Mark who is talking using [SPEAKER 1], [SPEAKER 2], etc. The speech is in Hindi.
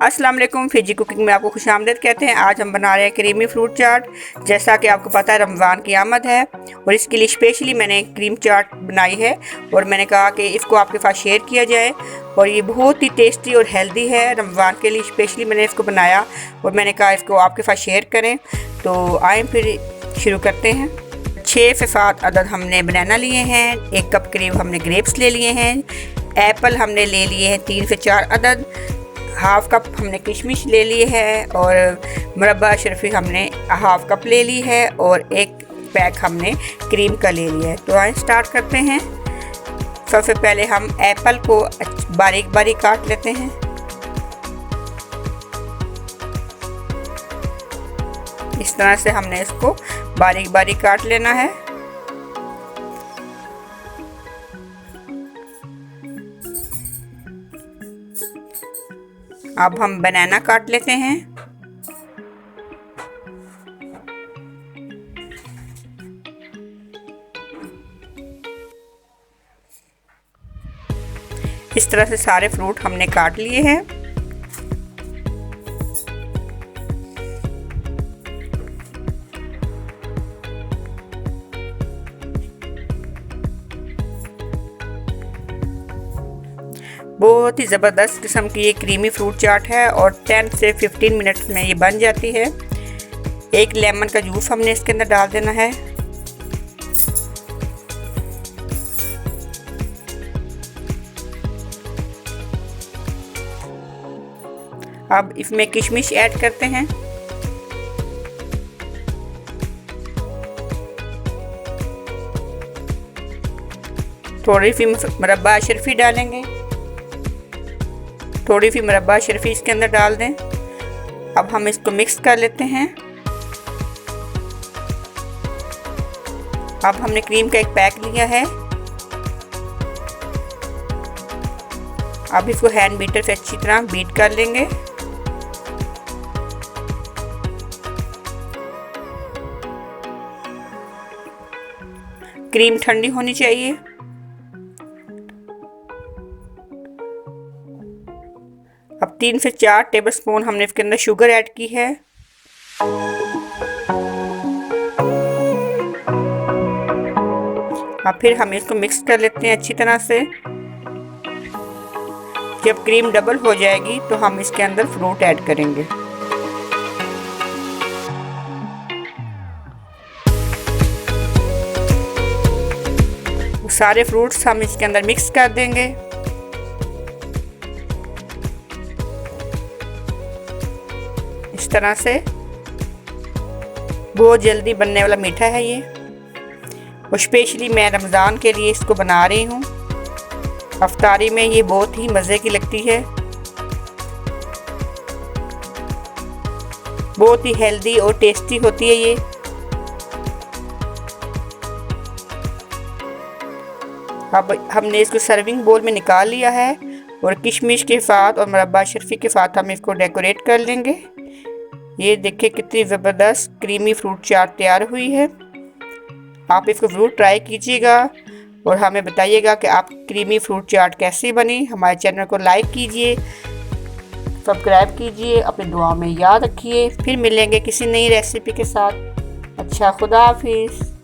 [SPEAKER 1] अस्सलाम वालेकुम, फिजी कुकिंग में आपको खुशामदीद कहते हैं। आज हम बना रहे हैं क्रीमी फ्रूट चाट। जैसा कि आपको पता है रमज़ान की आमद है और इसके लिए स्पेशली मैंने क्रीम चाट बनाई है और मैंने कहा कि इसको आपके साथ शेयर किया जाए। और ये बहुत ही टेस्टी और हेल्दी है। रमज़ान के लिए स्पेशली मैंने इसको बनाया और मैंने कहा इसको आपके साथ शेयर करें। तो आए फिर शुरू करते हैं। 6 से 7 अदद हमने बनाना लिए हैं। 1 कप करीब हमने ग्रेप्स ले लिए हैं। एप्पल हमने ले लिए हैं 3 से 4 अदद। हाफ़ कप हमने किशमिश ले ली है और मुरब्बा शर्फी हमने हाफ़ कप ले ली है और 1 पैक हमने क्रीम का ले लिया है। तो आइए स्टार्ट करते हैं। सबसे पहले हम एप्पल को बारीक बारीक काट लेते हैं। इस तरह से हमने इसको बारीक बारीक काट लेना है। अब हम बनाना काट लेते हैं। इस तरह से सारे फ्रूट हमने काट लिए हैं। बहुत ही ज़बरदस्त किस्म की ये क्रीमी फ्रूट चाट है और 10 से 15 मिनट्स में ये बन जाती है। 1 लेमन का जूस हमने इसके अंदर डाल देना है। अब इसमें किशमिश ऐड करते हैं। थोड़ी सी मुरब्बा शर्फी डालेंगे। थोड़ी सी मुरब्बा शर्फी इसके अंदर डाल दें। अब हम इसको मिक्स कर लेते हैं। अब हमने क्रीम का 1 पैक लिया है। अब इसको हैंड बीटर से अच्छी तरह बीट कर लेंगे। क्रीम ठंडी होनी चाहिए। अब 3 से 4 टेबलस्पून हमने इसके अंदर शुगर ऐड की है। अब फिर हम इसको मिक्स कर लेते हैं अच्छी तरह से। जब क्रीम डबल हो जाएगी तो हम इसके अंदर फ्रूट ऐड करेंगे। सारे फ्रूट्स हम इसके अंदर मिक्स कर देंगे। इस तरह से बहुत जल्दी बनने वाला मीठा है ये और स्पेशली मैं रमज़ान के लिए इसको बना रही हूँ। अफ्तारी में ये बहुत ही मज़े की लगती है। बहुत ही हेल्दी और टेस्टी होती है ये। अब हमने इसको सर्विंग बोल में निकाल लिया है और किशमिश के साथ और मुरब्बा शर्फी के साथ हम इसको डेकोरेट कर लेंगे। ये देखिए कितनी ज़बरदस्त क्रीमी फ्रूट चाट तैयार हुई है। आप इसको ज़रूर ट्राई कीजिएगा और हमें बताइएगा कि आप क्रीमी फ्रूट चाट कैसी बनी। हमारे चैनल को लाइक कीजिए, सब्सक्राइब कीजिए, अपनी दुआ में याद रखिए। फिर मिलेंगे किसी नई रेसिपी के साथ। अच्छा, खुदा हाफिज़।